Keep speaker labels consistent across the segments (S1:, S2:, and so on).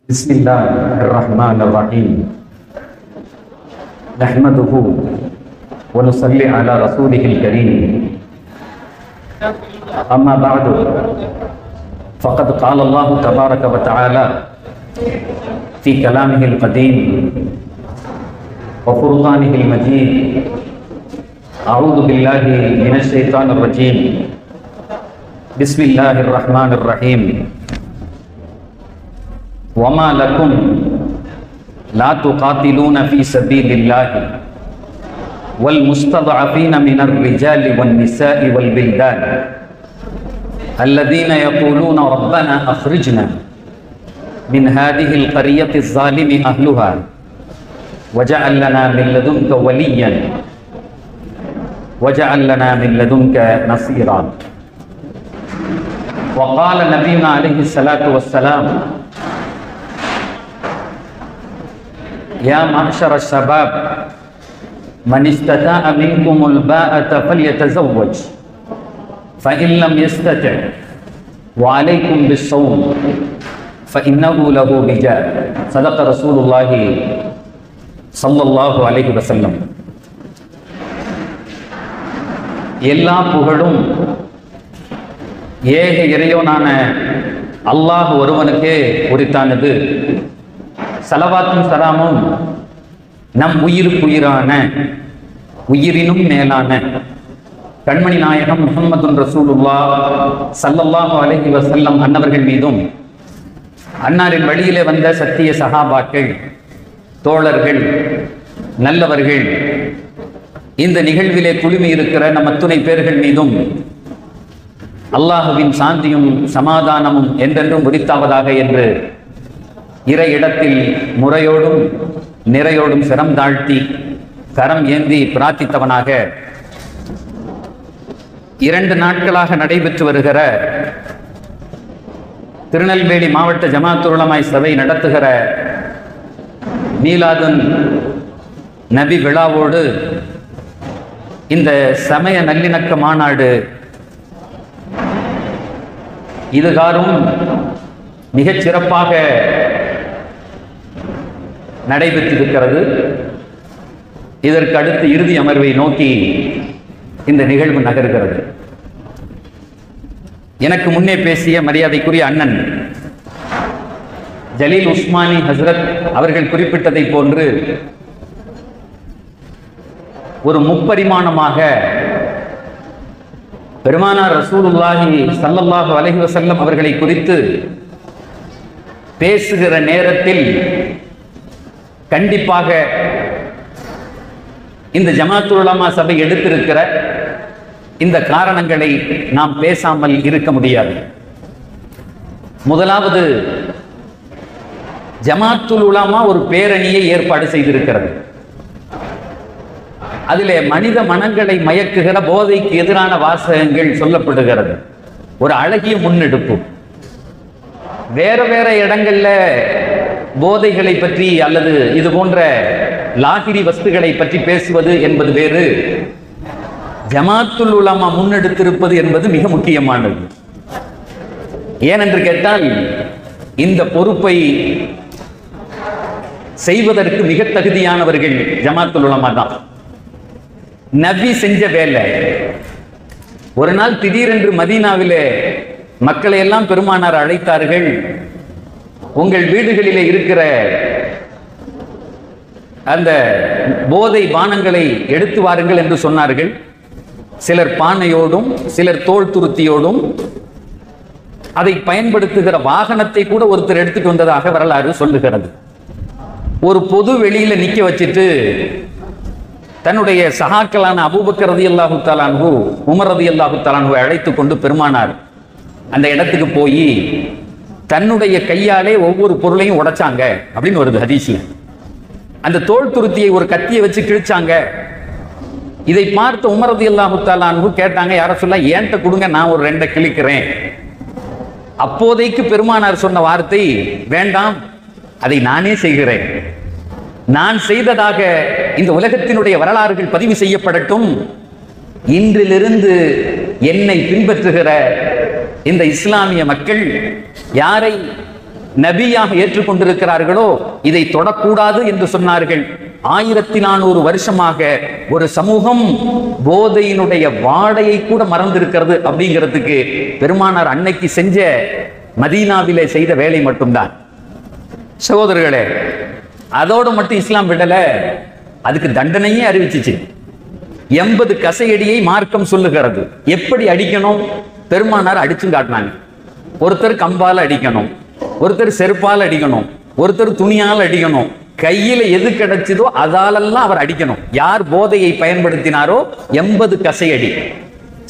S1: بسم الله الرحمن الرحيم نحمده ونصلي على رسوله الكريم أما بعد فقد قال الله تبارك وتعالى في كلامه القديم وفرقانه المجيد أعوذ بالله من الشيطان الرجيم بسم الله الرحمن الرحيم وما لكم لا تقاتلون في سبيل الله والمستضعفين من الرجال والنساء والبلدان الذين يقولون ربنا أخرجنا من هذه القرية الظالم أهلها وجعل لنا من لدنك وليا وجعل لنا من لدنك نصيرا. وقال نبينا عليه الصلاة والسلام يا معشر الشباب من استطاع منكم الباءة فليتزوج فإن لم يستطع وعليكم بالصوم فإنه له وجاء. صدق رسول الله صلى الله عليه وسلم. எல்லா புகழும் ஏக இறைவனான அல்லாஹ் ஒருவனுக்கே உரித்தானது. சலவாத்தும் சலாமும் நம் உயிருக்குயிரான உயிரினும் மேலான கண்மணி நாயகம் முஹம்மதுன் ரசூலுல்லாஹ் ஸல்லல்லாஹு அலைஹி வஸல்லம் அன்னவர்கள் மீதும் அன்னாரின் வழியிலே வந்த சத்திய சஹாபாக்கள் தோழர்கள் நல்லவர்கள் இந்த நிகழ்விலே குழுமி இருக்கிற நம் அத்துணை பேர்கள் மீதும் அல்லாஹுவின் சாந்தியும் சமாதானமும் என்றென்றும் உரித்தாவதாக என்று இறை இடத்தில் முறையோடும் நிறையோடும் சிரம் தாழ்த்தி கரம் ஏந்தி பிரார்த்தித்தவனாக 2 நாட்களாக நடைபெற்று வருகிற திருநெல்வேலி மாவட்ட ஜமாத்துல் உலமா சபை நடத்துகிற மீலாதுன் நபி விழாவோடு இந்த சமய நல்லிணக்க மாநாடு இதுகாரும் மிகச் சிறப்பாக நடைபெற்றிருக்கிறது. இதற்கு அடுத்து இறுதி அமர்வை நோக்கி இந்த நிகழ்வு நகர்கிறது. எனக்கு முன்னே பேசிய மரியாதைக்குரிய அண்ணன் ஜலீல் உஸ்மானி ஹஸ்ரத் அவர்கள் குறிப்பிட்டதை போன்று ஒரு முப்பரிமாணமாக பெருமானார் ரசூலுல்லாஹி ஸல்லல்லாஹு அலைஹி வஸல்லம் அவர்களை குறித்து பேசுகிற நேரத்தில் கண்டிப்பாக இந்த ஜமாத்துல் உலமா சபை எடுத்திருக்கிற இந்த காரணங்களை நாம் பேசாமல் இருக்க முடியாது. முதலாவது, ஜமாத்துல் உலமா ஒரு பேரணியை ஏற்பாடு செய்திருக்கிறது. அதிலே மனித மனங்களை மயக்குகிற போதைக்கு எதிரான வாசகங்கள் சொல்லப்படுகிறது. ஒரு அழகிய முன்னெடுப்பு. வேற வேற இடங்கள்ல போதைகளை பற்றி அல்லது இது போன்ற லாகிரி வஸ்துகளை பற்றி பேசுவது என்பது வேறு, ஜமாத்துல் உலமா முன்னெடுத்திருப்பது என்பது மிக முக்கியமானது. ஏனென்று கேட்டால் இந்த பொறுப்பை செய்வதற்கு மிக தகுதியானவர்கள் ஜமாத்துல் உலமா தான். நபி செஞ்ச வேலை. ஒரு நாள் திடீரென்று மதீனாவிலே மக்களை எல்லாம் பெருமானார் அழைத்தார்கள். உங்கள் வீடுகளிலே இருக்கிற அந்த போதை பானங்களை எடுத்து வாருங்கள் என்று சொன்னார்கள். சிலர் பானையோடும் சிலர் தோல் துருத்தியோடும் அதை பயன்படுத்துகிற வாகனத்தை கூட ஒருத்தர் எடுத்துட்டு வந்ததாக வரலாறு சொல்லுகிறது. ஒரு பொது வெளியில நிக்க வச்சுட்டு தன்னுடைய சகாக்களான அபூபக்கர் ரலியல்லாஹு தஆலா அன்ஹு உமர் ரலியல்லாஹு தஆலா அன்ஹு அழைத்து கொண்டு பெருமானார் அந்த இடத்துக்கு போய் தன்னுடைய கையாலே ஒவ்வொரு பொருளையும் உடைச்சாங்க அப்படின்னு வருது ஹதீஸ்ல. அந்த தோல் துருத்தியை ஒரு கத்தியை வச்சு கிழிச்சாங்க. இதை பார்த்து உமர் ரலியல்லாஹு தஆலா அன்ஹு கேட்டாங்க, யார சொல்ல ஏன்ட்ட கொடுங்க, நான் ஒரு 2 கிழிக்கிறேன். அப்போதைக்கு பெருமானார் சொன்ன வார்த்தை, வேண்டாம், அதை நானே செய்கிறேன். நான் செய்ததாக இந்த உலகத்தினுடைய வரலாறுகள் பதிவு செய்யப்படட்டும். இன்றிலிருந்து என்னை பின்பற்றுகிற இந்த இஸ்லாமிய மக்கள் யாரை நபியாக ஏற்றுக்கொண்டிருக்கிறார்களோ இதை தொடக்கூடாது என்று சொன்னார்கள். 1400 வருஷமாக ஒரு சமூகம் போதையினுடைய வாடையை கூட மறந்திருக்கிறது அப்படிங்கிறதுக்கு பெருமானார் அன்னைக்கு செஞ்ச மதீனாவிலே செய்த வேலை மட்டும்தான். சகோதரர்களே, அதோடு மட்டும் இஸ்லாம் விடல, அதுக்கு தண்டனையே அறிவிச்சிச்சு. 80 கசையடியை மார்க்கம் சொல்லுகிறது. எப்படி அடிக்கணும்? பெருமானார் அடிச்சும் காட்டினாங்க. ஒருத்தர் கம்பால் அடிக்கணும், ஒருத்தர் செருப்பால் அடிக்கணும், ஒருத்தர் துணியால் அடிக்கணும். கையில எது கிடைச்சதோ அதாலெல்லாம் அவர் அடிக்கணும். யார் போதையை பயன்படுத்தினாரோ 80 கசையடி.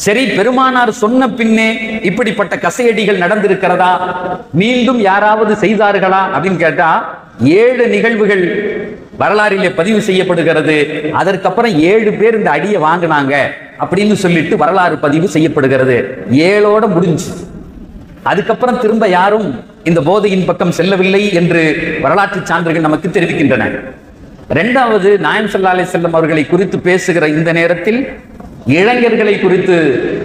S1: சரி, பெருமானார் சொன்ன பின்னே இப்படிப்பட்ட கசையடிகள் நடந்திருக்கிறதா? மீண்டும் யாராவது செய்தார்களா அப்படின்னு கேட்டா 7 நிகழ்வுகள் வரலாறிலே பதிவு செய்யப்படுகிறது. அதற்கப்புறம் 7 பேர் இந்த அடியை வாங்கினாங்க அப்படின்னு சொல்லிட்டு வரலாறு பதிவு செய்யப்படுகிறது. 7ஓட முடிஞ்சு. அதுக்கப்புறம் திரும்ப யாரும் இந்த போதையின் பக்கம் செல்லவில்லை என்று வரலாற்று சான்றுகள் நமக்கு தெரிவிக்கின்றன. இரண்டாவது, நாயகம் ஸல்லல்லாஹு அலைஹி வஸல்லம் அவர்களை குறித்து பேசுகிற இந்த நேரத்தில் இளைஞர்களை குறித்து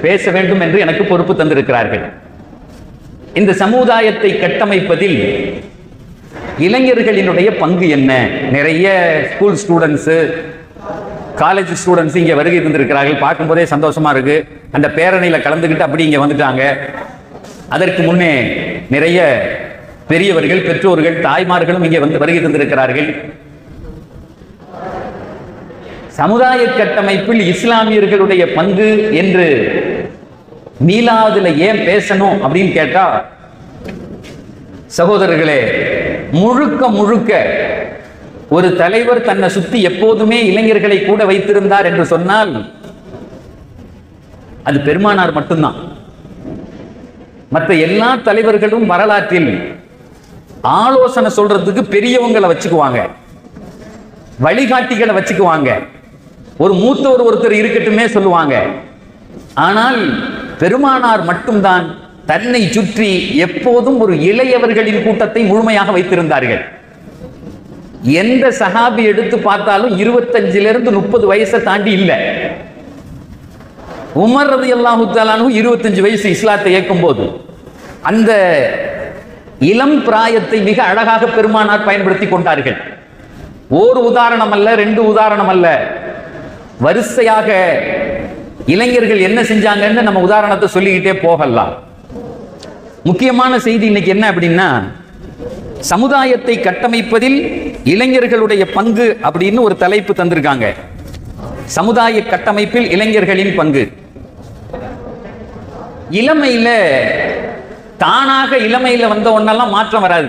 S1: பேச வேண்டும் என்று எனக்கு பொறுப்பு தந்திருக்கிறார்கள். இந்த சமுதாயத்தை கட்டமைப்பதில் இளைஞர்களினுடைய பங்கு என்ன? நிறைய ஸ்கூல் ஸ்டூடெண்ட்ஸ், காலேஜ் ஸ்டூடெண்ட்ஸ் இங்கே வருகை தந்திருக்கிறார்கள். பார்க்கும்போதே சந்தோஷமா இருக்கு. அந்த பேரணியில கலந்துக்கிட்டு அப்படி இங்கே வந்துட்டாங்க. அதற்கு முன்னே நிறைய பெரியவர்கள், பெற்றோர்கள், தாய்மார்களும் இங்கே வந்து வருகை தந்திருக்கிறார்கள். சமுதாய கட்டமைப்பில் இஸ்லாமியர்களுடைய பங்கு என்று மீலாதுல ஏன் பேசணும் அப்படின்னு கேட்டா, சகோதரர்களே, முழுக்க முழுக்க ஒரு தலைவர் தன்னை சுத்தி எப்போதுமே இளைஞர்களை கூட வைத்திருந்தார் என்று சொன்னால் அது பெருமானார் மட்டும்தான். மற்ற எல்லா தலைவர்களும் வரலாற்றில் ஆலோசனை சொல்றதுக்கு பெரியவங்களை வச்சுக்குவாங்க, வழிகாட்டிகளை வச்சுக்குவாங்க, ஒரு மூத்தவர் ஒருத்தர் இருக்கட்டுமே சொல்லுவாங்க. ஆனால் பெருமானார் மட்டும்தான் தன்னை சுற்றி எப்போதும் ஒரு இளையவர்களின் கூட்டத்தை முழுமையாக வைத்திருந்தார்கள். எந்த சஹாபி எடுத்து பார்த்தாலும் 25 to 30 வயசை தாண்டி இல்லை. உமர் ரலியல்லாஹு தஆலா அன்ஹு 25 வயசு இஸ்லாத்தை ஏற்கும் போது அந்த இளம் பிராயத்தை மிக அழகாக பெருமானார் பயன்படுத்தி கொண்டார்கள். ஒரு உதாரணம் அல்ல, 2 உதாரணம் அல்ல, வரிசையாக இளைஞர்கள் என்ன செஞ்சாங்கன்னு நம்ம உதாரணத்தை சொல்லிக்கிட்டே போகலாம். முக்கியமான செய்தி இன்னைக்கு என்ன அப்படின்னா, சமுதாயத்தை கட்டமைப்பதில் இளைஞர்களுடைய பங்கு அப்படின்னு ஒரு தலைப்பு தந்திருக்காங்க. சமுதாய கட்டமைப்பில் இளைஞர்களின் பங்கு. இளமையில தானாக இளமையில வந்த ஒன்னெல்லாம் மாற்றம் வராது.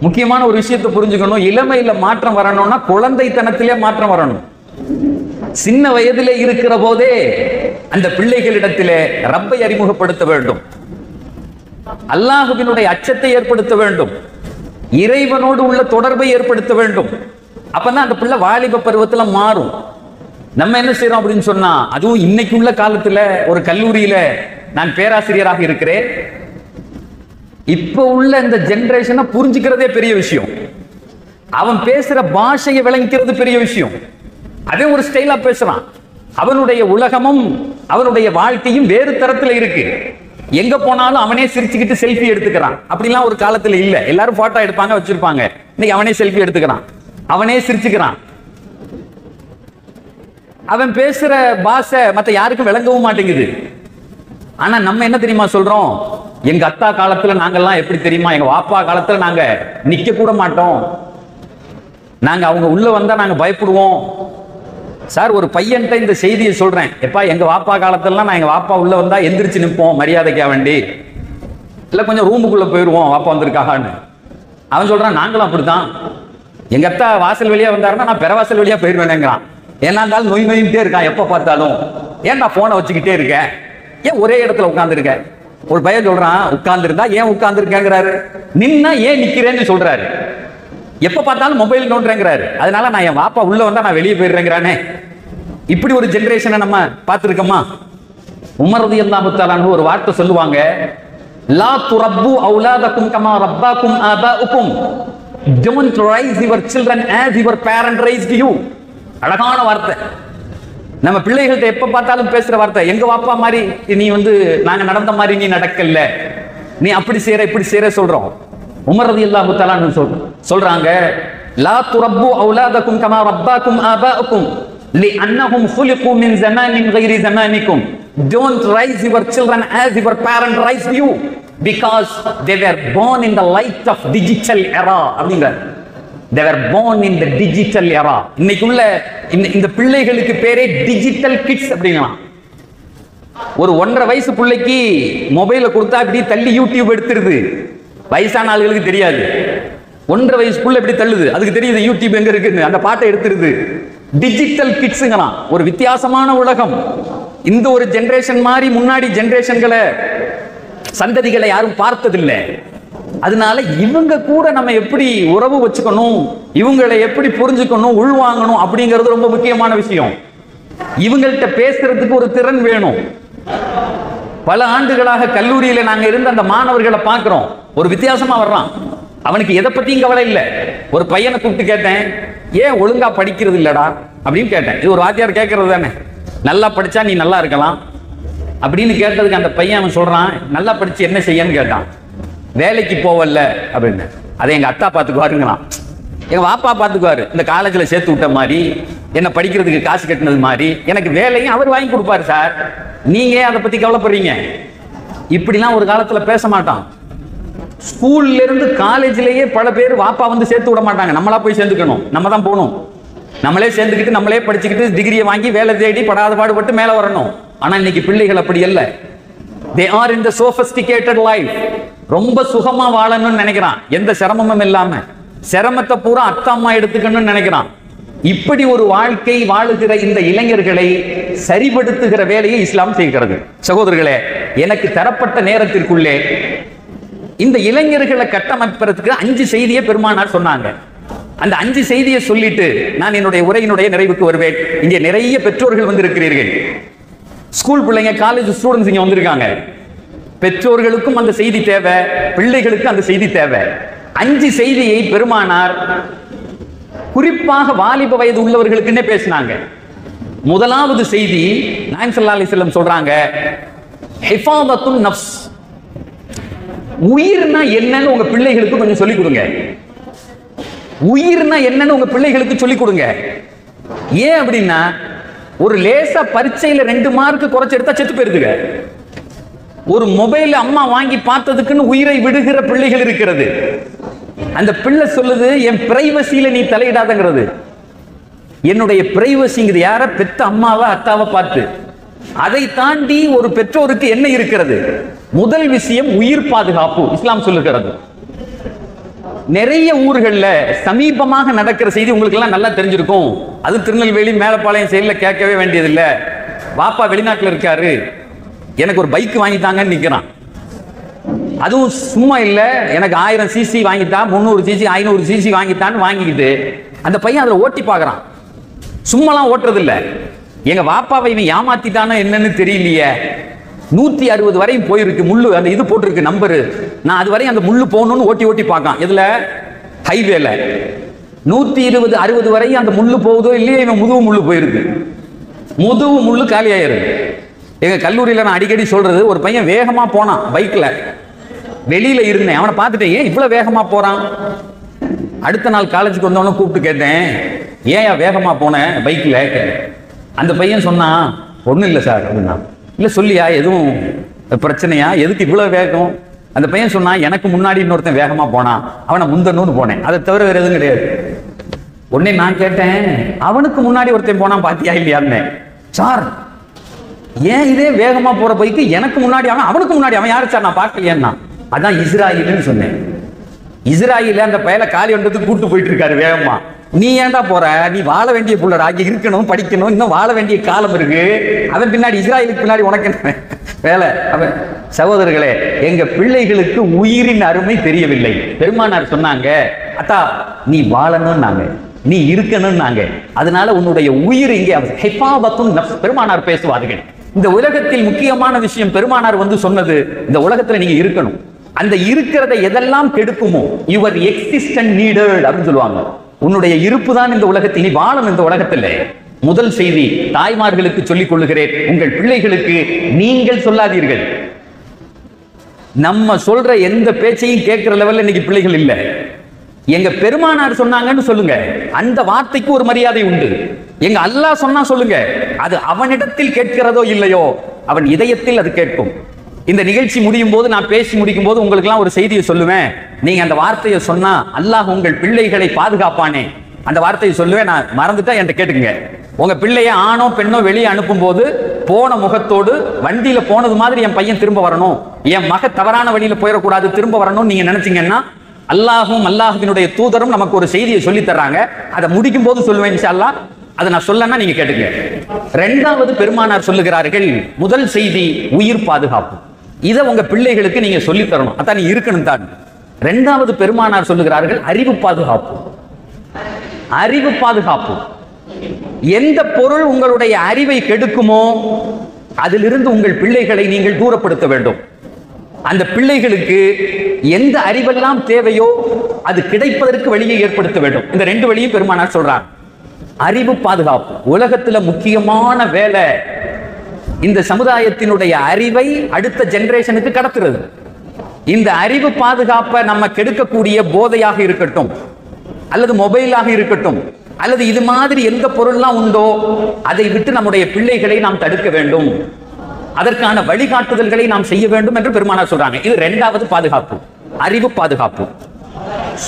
S1: முக்கியமான ஒரு விஷயத்தை புரிஞ்சுக்கணும். இளமையில மாற்றம் வரணும்னா குழந்தைத்தனத்திலே மாற்றம் வரணும். சின்ன வயதிலே இருக்கிற போதே அந்த பிள்ளைகளிடத்திலே ரப்பை அறிமுகப்படுத்த வேண்டும், அல்லாஹ்வினுடைய அச்சத்தை ஏற்படுத்த வேண்டும், இறைவனோடு உள்ள தொடர்பை ஏற்படுத்த வேண்டும். அப்பதான் அந்த பிள்ளை வாலிப பருவத்துல மாறும். நம்ம என்ன செய்யறோம் அப்படின்னு சொன்னா, அதுவும் இன்னைக்கு உள்ள காலத்துல ஒரு கல்லூரியில நான் பேராசிரியராக இருக்கிறேன். இப்ப உள்ள இந்த ஜெனரேஷனை புரிஞ்சுக்கிறதே பெரிய விஷயம். அவன் பேசுற பாஷையை விளங்கிக்கிறது பெரிய விஷயம். அதே ஒரு ஸ்டைலா பேசுறான். அவனுடைய உலகமும் அவனுடைய வாழ்க்கையும் வேறு தரத்துல இருக்கு. எங்க போனாலும் அவனே சிரிச்சுக்கிட்டு செல்ஃபி எடுத்துக்கிறான். அப்படிலாம் ஒரு காலத்துல இல்ல. எல்லாரும் போட்டோ எடுப்பாங்க, வச்சிருப்பாங்க. இன்னைக்கு அவனே செல்ஃபி எடுத்துக்கிறான், அவனே சிரிச்சுக்கிறான். அவன் பேசுற பாஷை மத்த யாருக்கும் விளங்கவும் மாட்டேங்குது. ஆனா நம்ம என்ன தெரியுமா சொல்றோம்? எங்க அத்தா காலத்துல நாங்கெல்லாம் எப்படி தெரியுமா, எங்க வாப்பா காலத்துல நாங்க நிக்க கூட மாட்டோம், நாங்க அவங்க உள்ள வந்தா நாங்க பயப்படுவோம். சார், ஒரு பையன்கிட்ட இந்த செய்தியை சொல்றேன். எப்பா, எங்க வாப்பா காலத்துல நான் எங்க வாப்பா உள்ள வந்தா எந்திரிச்சு நிற்போம் மரியாதைக்கா வேண்டி, இல்ல கொஞ்சம் ரூமுக்குள்ள போயிருவோம் வாப்பா வந்திருக்காகான்னு. அவன் சொல்றான், நாங்களும் அப்படித்தான். எங்க அத்தா வாசல் வழியா வந்தாருன்னா நான் பெறவாசல் வழியா போயிருவேனேங்கிறான். ஏன்னா இருந்தாலும் நொய் நொயிட்டே இருக்கான் எப்ப பார்த்தாலும். ஏன்டா போனை வச்சுக்கிட்டே இருக்க, ஏன் ஒரே இடத்துல உட்கார்ந்துருக்க? ஒரு பையன் சொல்றான், உட்கார்ந்து இருந்தா ஏன் உட்கார்ந்து இருக்கேங்கிறாரு, நின்னா ஏன் நிக்கிறேன்னு சொல்றாரு, எப்ப பார்த்தாலும் மொபைல் நோண்டுறேங்கிறாரு. அதனால நான் என் வாப்பா உள்ள வந்தா நான் வெளியே போயிடுறேங்கிறானே. இப்படி ஒரு ஜெனரேஷனை நம்ம பார்த்திருக்கோமா? உமர் ரலியல்லாஹு தஆலா அன்ஹு ஒரு வார்த்தை சொல்லுவாங்க, லா துரப்பு அவுலாதக்கும் comma ரப்பாக்கும் ஆபாஉக்கும், don't raise your children as your parent raised you. அழகான வார்த்தை. நம்ம பிள்ளைகள்கிட்ட எப்ப பார்த்தாலும் பேசுற வார்த்தை. எங்க வாப்பா மாதிரி நீ நாங்க நடந்த மாதிரி நீ நடக்கல, நீ அப்படி செய்யற இப்படி செய்யற சொல்றோம். உமர் ரலியல்லாஹு தஆலா சொல்றாங்க, லா துரப்பு அவுலாதக்கும் comma ரப்பாக்கும் ஆபாஉக்கும் லிஅன்னஹும் خلقوا من زمان غير زمانكم. Don't raise your children as your parents raised you, because they were born in the light of digital era. அப்படிங்க, they were born in the digital era. இன்னைக்குள்ள இந்த பிள்ளைகளுக்கு பேரே டிஜிட்டல் கிட்ஸ் அப்படிங்களா. ஒரு 1.5 வயசு பிள்ளைக்கு மொபைலை கொடுத்தா இப்படி தள்ளி யூடியூப் எடுத்துருது. வயசான ஆளுகளுக்கு தெரியாது. 1.5 வயசு புள்ள எப்படி தள்ளுது, அதுக்கு தெரியுது யூடியூப் எங்க இருக்குன்னு, அந்த பாட்டை எடுத்துருது. டிஜிட்டல் கிட்ஸுங்களாம். ஒரு வித்தியாசமான உலகம். இந்த ஒரு ஜெனரேஷன் மாதிரி முன்னாடி ஜெனரேஷன்களை சந்ததிகளை யாரும் பார்த்ததில்லை. அதனால இவங்க கூட நம்ம எப்படி உறவு வச்சுக்கணும், இவங்களை எப்படி புரிஞ்சுக்கணும், உள்வாங்கணும் அப்படிங்கிறது ரொம்ப முக்கியமான விஷயம். இவங்கள்ட்ட பேசுறதுக்கு ஒரு திறன் வேணும். பல ஆண்டுகளாக கல்லூரியில நாங்க இருந்த அந்த மாணவர்களை பார்க்கிறோம், ஒரு வித்தியாசமா வர்றான். அவனுக்கு எதை பத்தியும் கவலை இல்லை. ஒரு பையனை கூப்பிட்டு கேட்டேன், ஏன் ஒழுங்கா படிக்கிறது இல்லடா அப்படின்னு கேட்டேன். இது ஒரு வாத்தியார் கேட்கறது தானே, நல்லா படிச்சா நீ நல்லா இருக்கலாம் அப்படின்னு கேட்டதுக்கு அந்த பையன் அவன் சொல்றான், நல்லா படிச்சு என்ன செய்யன்னு கேட்டான். வேலைக்கு போவல்ல அப்படின்னு. அதை எங்க அத்தா பார்த்துக்குவாருங்களாம், எங்க வாப்பா பார்த்துக்குவாரு. இந்த காலேஜில் சேர்த்து விட்ட மாதிரி, என்ன படிக்கிறதுக்கு காசு கட்டினது மாதிரி, எனக்கு வேலையும் அவர் வாங்கி கொடுப்பாரு சார், நீங்க அதை பத்தி கவலைப்படுறீங்க. இப்படிலாம் ஒரு காலத்துல பேச மாட்டான். ஸ்கூல்ல இருந்து காலேஜ்லயே பல பேர் வாப்பா வந்து சேர்த்து விட மாட்டாங்க, நம்மளா போய் சேர்ந்துக்கணும், நம்ம தான் போகணும். நம்மளே சேர்ந்துக்கிட்டு நம்மளே படிச்சுக்கிட்டு டிகிரியை வாங்கி வேலை தேடி படாத பாடுபட்டு மேல வரணும். ஆனா இன்னைக்கு பிள்ளைகள் அப்படி அல்ல. they are in the sophisticated life. ரொம்ப சுகமா வாழணும்னு நினைக்கிறான், எந்த சிரமமும் இல்லாம. சிரமத்தை பூரா அத்தா அம்மா எடுத்துக்கணும்னு நினைக்கிறான். இப்படி ஒரு வாழ்க்கை வாழுகிற இந்த இளைஞர்களை சரிபடுத்துகிற வேலையை இஸ்லாம் செய்கிறது. சகோதரர்களே, எனக்கு தரப்பட்ட நேரத்திற்குள்ளே இந்த இளைஞர்களை கட்டமைப்பதற்கு 5 செய்தியை பெருமானார் சொன்னாங்க. அந்த 5 செய்தியை சொல்லிட்டு நான் என்னுடைய உரையினுடைய நிறைவுக்கு வருவேன். இங்கே நிறைய பெற்றோர்கள் வந்து இருக்கிறீர்கள், ஸ்கூல் பிள்ளைங்க, காலேஜ் ஸ்டூடெண்ட்ஸ் இங்க வந்திருக்காங்க. பெற்றோர்களுக்கும் அந்த செய்தி தேவை, பிள்ளைகளுக்கும் அந்த செய்தி தேவை. 5 செய்தியை பெருமானார் குறிப்பாக வாலிப வயது உள்ளவர்களுக்குன்னே பேசினாங்க. முதலாவது செய்தி, நாயகம் ஸல்லல்லாஹு அலைஹி வஸல்லம் சொல்றாங்க, ஹிஃபாதத்துன் நஃப்ஸ். உயிர்னா என்னன்னு உங்க பிள்ளைகளுக்கு கொஞ்சம் சொல்லிக் கொடுங்க. உயிர்னா என்னன்னு உங்க பிள்ளைகளுக்கு சொல்லிக் கொடுங்க. ஏன் அப்படின்னா, ஒரு லேசா பரீட்சையில 2 மார்க் குறைச்சு எடுத்தா செத்து போயிருதுங்க. ஒரு மொபைல் அம்மா வாங்கி பார்த்ததுக்குன்னு உயிரை விடுகிற பிள்ளைகள் இருக்கிறது. அந்த பிள்ளை சொல்லுது, என் பிரைவசியில நீ தலையிடாதங்கிறது. என்னுடைய பிரைவசிங்கிறது யார? பெத்த அம்மாவா அத்தாவை பார்த்து. அதை தாண்டி ஒரு பெற்றோருக்கு என்ன இருக்கிறது? முதல் விஷயம் உயிர் பாதுகாப்பு. இஸ்லாம் சொல்லுகிறது. நிறைய ஊர்கள்ல சமீபமாக நடக்கிற செய்தி உங்களுக்கு எல்லாம் நல்லா தெரிஞ்சிருக்கும். அது திருநெல்வேலி மேலப்பாளையம் சைடுல கேட்கவே வேண்டியதில்லை. வாப்பா வெளிநாட்டுல இருக்காரு, எனக்கு ஒரு பைக் வாங்கிட்டாங்கன்னு நிக்கிறான். அதுவும் சும்மா இல்ல, எனக்கு 1000 சிசி வாங்கிட்டா, 300 சிசி 500 சிசி வாங்கிட்டான்னு வாங்கிக்கிட்டு அந்த பையன் அதுல ஓட்டி பாக்குறான். சும்மாலாம் ஓட்டுறது இல்ல. எங்க வாப்பாவை இவன் ஏமாத்திட்டானோ என்னன்னு தெரியலையே, 160 வரையும் போயிருக்கு, முள்ளு அந்த இது போட்டிருக்கு நம்பரு. நான் அது வரையும் அந்த முள்ளு போகணும்னு ஓட்டி ஓட்டி பார்க்கான். இதுல ஹைவேல 120 60 வரையும் அந்த முள்ளு போகுதோ இல்லையே, இவன் முதுகு முள்ளு போயிருக்கு. முதுகு முள்ளு காலி ஆயிருக்கு. எங்க கல்லூரியில நான் அடிக்கடி சொல்றது, ஒரு பையன் வேகமா போனான் பைக்ல, வெளியில இருந்தேன், அவனை பார்த்துட்டேன், ஏன் இவ்வளவு வேகமா போறான். அடுத்த நாள் காலேஜுக்கு வந்தவன கூப்பிட்டு கேட்டேன், ஏன் வேகமா போனேன் பைக்ல. அந்த பையன் சொன்னான், ஒண்ணும் இல்லை சார் அப்படின்னா. இல்ல சொல்லியா, எதுவும் பிரச்சனையா, எதுக்கு இவ்வளவு வேகம்? அந்த பையன் சொன்னான், எனக்கு முன்னாடி இன்னொருத்தன் வேகமா போனான், அவனை முந்தணும்னு போனேன், அதை தவிர வேற எதுவும் கிடையாது. உடனே நான் கேட்டேன், அவனுக்கு முன்னாடி ஒருத்தன் போனான் பாத்தியா இல்லையான்னு. சார், ஏன் இதே வேகமா போற பைக்கு எனக்கு முன்னாடி அவன், அவனுக்கு முன்னாடி அவன் யாரு சார், நான் பார்க்கலையேன்னா. அதான் இஸ்ராயேல்னு சொன்னேன். இஸ்ராயேல் அந்த பயல காலி வந்ததுக்கு கூட்டு போயிட்டு இருக்காரு வேகமா. நீ ஏன்டா போற, நீ வாழ வேண்டிய புள்ளடா, இருக்கணும், படிக்கணும், இன்னும் வாழ வேண்டிய காலம் இருக்கு. அவன் பின்னாடி, இஸ்ராயலுக்கு பின்னாடி உனக்கு என்ன வேலை? அவன். சகோதரர்களே, எங்க பிள்ளைகளுக்கு உயிரின் அருமை தெரியவில்லை. பெருமானார் சொன்னாங்க, அத்தா நீ வாழணும்னாங்க, நீ இருக்கணும்னாங்க. அதனால உன்னுடைய உயிர் இங்கே ஹிஃபாதத்துன் நஃப்ஸ். பெருமானார் பேசுவார்கள். இந்த உலகத்தில் முக்கியமான விஷயம் பெருமானார் வந்து சொன்னது, இந்த உலகத்துல நீங்க இருக்கணும். அந்த இருக்கிறதை எதெல்லாம் கெடுக்குமோ, யுவர் எக்ஸிஸ்டன்ட் நீடட் அப்படின்னு சொல்லுவாங்க. உன்னுடைய இருப்பு தான் இந்த உலகத்தில், நீ வாழும் இந்த உலகத்தில். முதல் செய்தி தாய்மார்களுக்கு சொல்லிக் கொள்ளுகிறேன், உங்கள் பிள்ளைகளுக்கு நீங்கள் சொல்லாதீர்கள். நம்ம சொல்ற எந்த பேச்சையும் கேட்கிற லெவல்ல இன்னைக்கு பிள்ளைகள் இல்ல. எங்க பெருமானார் சொன்னாங்கன்னு சொல்லுங்க, அந்த வார்த்தைக்கு ஒரு மரியாதை உண்டு. எங்க அல்லாஹ் சொன்னா சொல்லுங்க, அது அவனிடத்தில் கேட்கிறதோ இல்லையோ அவன் இதயத்தில் அது கேட்கும். இந்த நிகழ்ச்சி முடியும் போது, நான் பேசி முடிக்கும் போது உங்களுக்கெல்லாம் ஒரு செய்தியை சொல்லுவேன். நீங்க அந்த வார்த்தையை சொன்னா அல்லாஹ் உங்கள் பிள்ளைகளை பாதுகாப்பானே, அந்த வார்த்தையை சொல்லுவேன். நான் மறந்துட்டா என்கிட்ட கேட்டுங்க. உங்க பிள்ளைய ஆணோ பெண்ணோ வெளியே அனுப்பும் போது போன முகத்தோடு, வண்டியில போனது மாதிரி என் பையன் திரும்ப வரணும், என் மக தவறான வழியில போயிடக்கூடாது, திரும்ப வரணும்னு நீங்க நினைச்சீங்கன்னா, அல்லாஹும் அல்லாஹ்வினுடைய தூதரும் நமக்கு ஒரு செய்தியை சொல்லி தர்றாங்க. அதை முடிக்கும் போது சொல்லுவேன் இன்ஷா அல்லாஹ். அதை நான் சொல்லனா நீங்க கேட்டுங்க. இரண்டாவது பெருமானார் சொல்லுகிறார்கள், முதல் செய்தி உயிர் பாதுகாப்பு. இதை உங்க பிள்ளைகளுக்கு நீங்க சொல்லி தரணும், அதான் நீ இருக்கணும் தான். இரண்டாவது பெருமானார் சொல்லுகிறார்கள் அறிவு பாதுகாப்பு. அறிவு பாதுகாப்பு. எந்த பொருள் உங்களுடைய அறிவை கெடுக்குமோ அதிலிருந்து உங்கள் பிள்ளைகளை நீங்கள் தூரப்படுத்த வேண்டும். அந்த பிள்ளைகளுக்கு எந்த அறிவெல்லாம் தேவையோ அது கிடைப்பதற்கு வழியை ஏற்படுத்த வேண்டும். இந்த ரெண்டு வழியும் பெருமானார் சொல்றார். அறிவு பாதுகாப்பு உலகத்துல முக்கியமான வேலை. இந்த சமுதாயத்தினுடைய அறிவை அடுத்த ஜெனரேஷனுக்கு கடத்துறது. இந்த அறிவு பாதுகாப்பை நம்ம கெடுக்கக்கூடிய போதையாக இருக்கட்டும், அல்லது மொபைலாக இருக்கட்டும், அல்லது இது மாதிரி எந்த பொருள்லாம் உண்டோ அதை விட்டு நம்முடைய பிள்ளைகளை நாம் தடுக்க வேண்டும். அதற்கான வழிகாட்டுதல்களை நாம் செய்ய வேண்டும் என்று பெருமானார் சொல்றாங்க. இது இரண்டாவது பாதுகாப்பு, அறிவு பாதுகாப்பு.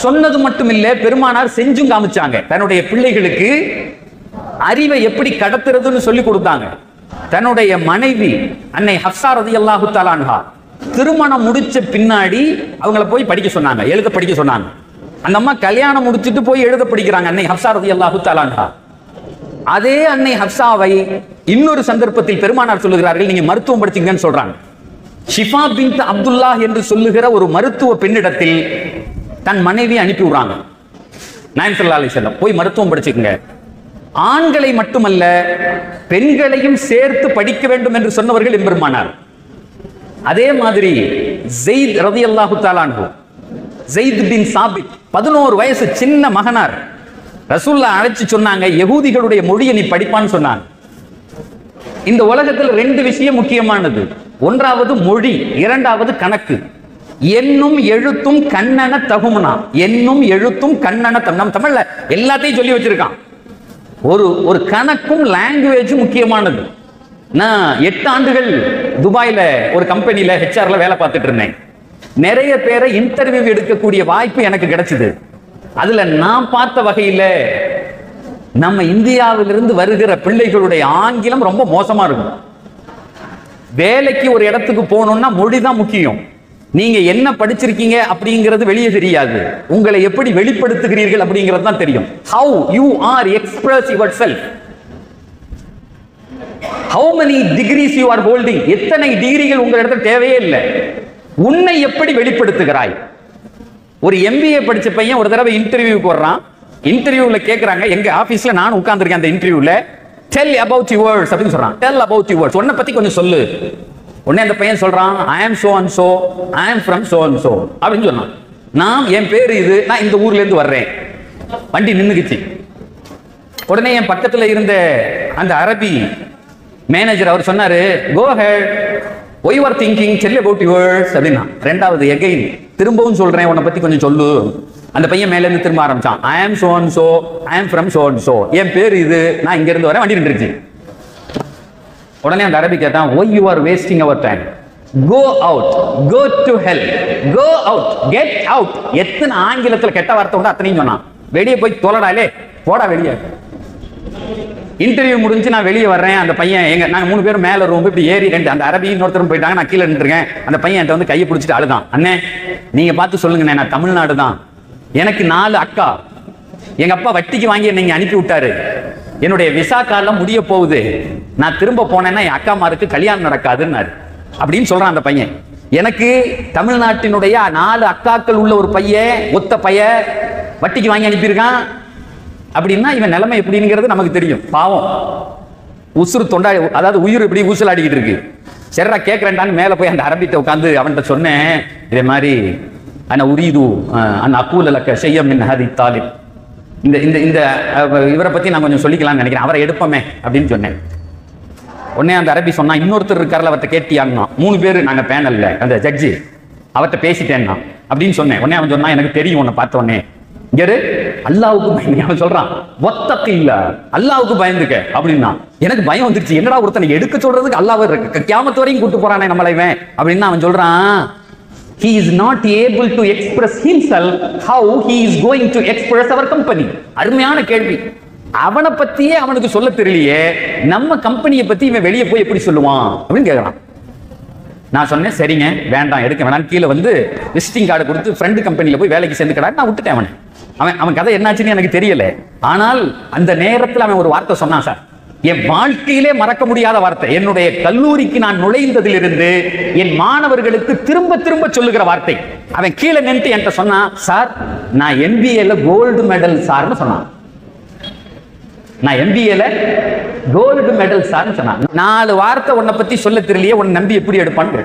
S1: சொன்னது மட்டும் இல்ல, பெருமானார் செஞ்சும் காமிச்சாங்க. தன்னுடைய பிள்ளைகளுக்கு அறிவை எப்படி கடத்துறதுன்னு சொல்லி கொடுத்தாங்க. தன்னுடைய மனைவி அன்னை ஹப்ஸா ரலியல்லாஹு தஆலா அன்ஹா திருமணம் முடிச்ச பின்னாடி அவங்கள போய் படிக்க சொன்னாங்க, எழுத படிக்க சொன்னாங்க. அந்த அம்மா கல்யாணம் முடிச்சிட்டு போய் எழுத படிக்கிறாங்க அன்னை ஹப்ஸா ரலியல்லாஹு தஆலா அன்ஹா. அதே அன்னை ஹப்ஸாவை இன்னொரு சந்தர்ப்பத்தில் பெருமானார் சொல்லுகிறார்கள், நீங்க மருத்துவம் படிச்சீங்கன்னு சொல்றாங்க. ஷிஃபா பின்த் அப்துல்லாஹ் என்று சொல்லுகிற ஒரு மருத்துவ பெண்ணிடத்தில் தன் மனைவி அனுப்பி விடுறாங்க. நாயகம் ஸல்லல்லாஹு அலைஹி வஸல்லம் போய் மருத்துவம் படிச்சுக்கங்க. ஆண்களை மட்டுமல்ல பெண்களையும் சேர்த்து படிக்க வேண்டும் என்று சொன்னவர்கள் எம்பெருமானார். அதே மாதிரி ஸெய்த் ரலியல்லாஹு தஆலா அன்ஹு, ஸெய்த் பின் சாபித் 11 வயசு சின்ன மகனார். ரசூலுல்லாஹ் அழைச்சு சொன்னாங்க, யகூதிகளுடைய மொழியை நீ படிப்பான்னு சொன்னாங்க. இந்த உலகத்தில் ரெண்டு விஷயம் முக்கியமானது. ஒன்றாவது மொழி, இரண்டாவது கணக்கு. எண்ணும் எழுத்தும் கண்ணன தகுமனா. எண்ணும் எழுத்தும் கண்ணன தகும். நம்ம தமிழ்ல எல்லாத்தையும் சொல்லி வச்சிருக்கான். ஒரு கணக்கும் லாங்குவேஜும் முக்கியமானது. நான் 8 ஆண்டுகள் துபாயில ஒரு கம்பெனில ஹெச்ஆர்ல வேலை பார்த்துட்டு இருந்தேன். நிறைய பேரை இன்டர்வியூ எடுக்கக்கூடிய வாய்ப்பு எனக்கு கிடைச்சது. அதுல நான் பார்த்த வகையில நம்ம இந்தியாவிலிருந்து வருகிற பிள்ளைகளுடைய ஆங்கிலம் ரொம்ப மோசமா இருக்கும். வேலைக்கு ஒரு இடத்துக்கு போகணும்னா மொழி தான் முக்கியம். நீங்க என்ன படிச்சிருக்கீங்க அப்படிங்கிறது வெளியே தெரியாது, உங்களை எப்படி வெளிப்படுத்துகிறீர்கள் அப்படிங்கிறது தான் தெரியும். how you are express yourself, how many degrees you are holding, எத்தனை டிகிரிகள் உங்க இடத்துல தேவையே இல்லை, உன்னை எப்படி வெளிப்படுத்துகிறாய். ஒரு MBA படிச்ச பையன் ஒரு தடவை இன்டர்வியூக்கு வர்றான். இன்டர்வியூல கேக்குறாங்க, எங்க ஆபீஸ்ல நான் உட்கார்ந்திருக்கேன் அந்த இன்டர்வியூல, tell about yours அப்படின்னு சொல்றான். tell about yours, உன்னை பத்தி கொஞ்சம் சொல்லு. உடனே அந்த பையன் சொல்றான், I am so and so, I am from so and so அப்படின்னு சொன்னான். நான் என் பேரு இது, நான் இந்த ஊர்ல இருந்து வர்றேன். வண்டி நின்னுக்குச்சு. உடனே என் பக்கத்துல இருந்த அந்த அரபி மேனேஜர் அவர் சொன்னாரு, go ahead, why you are thinking, tell about yours அப்படின்னா. ரெண்டாவது எகைன் திரும்பவும் சொல்றேன், உன்னை பத்தி கொஞ்சம் சொல்லு. அந்த பையன் மேல இருந்து திரும்ப ஆரம்பிச்சான், I am so and so, I am from so and so, என் பேரு இது, நான் இங்க இருந்து வரேன். வண்டி நின்றுச்சு. உடனே அந்த அரபி கேட்டான், why you are wasting our time, go out, go to hell, go out, get out. எத்தனை ஆங்கிலத்துல கெட்ட வார்த்தை உண்டு அத்தனையும் சொன்னான். வெளியே போய் தொலைடாலே, போடா வெளியே. இன்டர்வியூ முடிஞ்சு நான் வெளியே வர்றேன். அந்த பையன் எங்க, நாங்க 3 பேரும் மேல ரூம் இப்படி ஏறி ரெண்டு, அந்த அரபி இன்னொருத்தரும் போயிட்டாங்க, நான் கீழே நின்றுருக்கேன். அந்த பையன் என்கிட்ட வந்து கையை பிடிச்சிட்டு அழுதான், அண்ணே நீங்க பார்த்து சொல்லுங்க, நான் தமிழ்நாடு தான், எனக்கு 4 அக்கா, எங்க அப்பா வட்டிக்கு வாங்கி என்னை அனுப்பி விட்டாரு, என்னுடைய விசா காலம் முடிய போகுது, நான் திரும்ப போனேன்னா என் அக்காமாருக்கு கல்யாணம் நடக்காதுன்னாரு அப்படின்னு சொல்றான் அந்த பையன். எனக்கு தமிழ்நாட்டினுடைய 4 அக்காக்கள் உள்ள ஒரு பையன், ஒத்த பையன் வட்டிக்கு வாங்கி அனுப்பியிருக்கான் அப்படின்னா இவன் நிலைமை எப்படிங்கிறது நமக்கு தெரியும். பாவம், உசுறு தொண்டா, அதாவது உயிர் இப்படி ஊசலாடிக்கிட்டு இருக்கு. சரிடா கேட்கறேன்டான்னு மேல போய் அந்த அரபிட்ட உட்காந்து அவன்கிட்ட சொன்னேன், இதே மாதிரி அண்ணா உரீது அண்ணா அக்கூலக்க செய்யம் மின் ஹதி தாலிப், இந்த இந்த இந்த இவரை பத்தி நான் கொஞ்சம் சொல்லிக்கலாம்னு நினைக்கிறேன், அவரை எடுப்போமே அப்படின்னு சொன்னேன். உடனே அந்த அரபி சொன்னா, இன்னொருத்தர் இருக்கார்ல அவர்கிட்ட கேட்டியாங்கன்னா. 3 பேர் நாங்க பேனல்ல, அந்த ஜட்ஜி அவர்கிட்ட பேசிட்டேன்னா அப்படின்னு சொன்னேன். உடனே அவன் சொன்னா, எனக்கு தெரியும் உன்னை பார்த்த உடனே. இங்க அல்லாவுக்கு பயந்து. அவன் சொல்றான், ஒத்தக்கு இல்ல, அல்லாவுக்கு பயந்துக்க அப்படின்னா. எனக்கு பயம் வந்துருச்சு. என்னடா ஒருத்தனை எடுக்க சொல்றதுக்கு அல்லாஹ் கியாமத் வரையும் கூட்டு போறானே நம்மளை அப்படின்னு அவன் சொல்றான். He is not able to express himself how he is going to express our company. அருமையான கேள்வி. அவனை பத்தியே அவனுக்கு சொல்ல தெரியலையே, நம்ம கம்பெனியை பத்தி இவன் வெளியே போய் எப்படி சொல்லுவான் அப்படின்னு கேட்கறான். நான் சொன்னேன், சரிங்க வேண்டாம், எடுக்க வேணாம், கீழே வந்து விசிட்டிங் கார்டு கொடுத்து ஃப்ரெண்டு கம்பெனியில் போய் வேலைக்கு சேர்ந்துக்கடா. நான் விட்டுட்டேன் அவனை. அவன் கதை என்னாச்சுன்னு எனக்கு தெரியல. ஆனால் அந்த நேரத்தில் அவன் ஒரு வார்த்தை சொன்னான் சார், என் வாழ்க்கையிலே மறக்க முடியாத வார்த்தை. என்னுடைய கல்லூரிக்கு நான் நுழைந்ததிலிருந்து என் மாணவர்களுக்கு திரும்ப திரும்ப சொல்லுகிற வார்த்தை. அவன் கீழே நின்று என்கிட்ட சொன்னான், சார் நான் MBAல கோல்டு மெடல் சார்னு சொன்னான். நான் MBAல கோல்டு மெடல் சார்னு சொன்னான். 4 வார்த்தை உன்னை பத்தி சொல்ல தெரியலையே, உன்னை நம்பி எப்படி எடுப்பான்னு.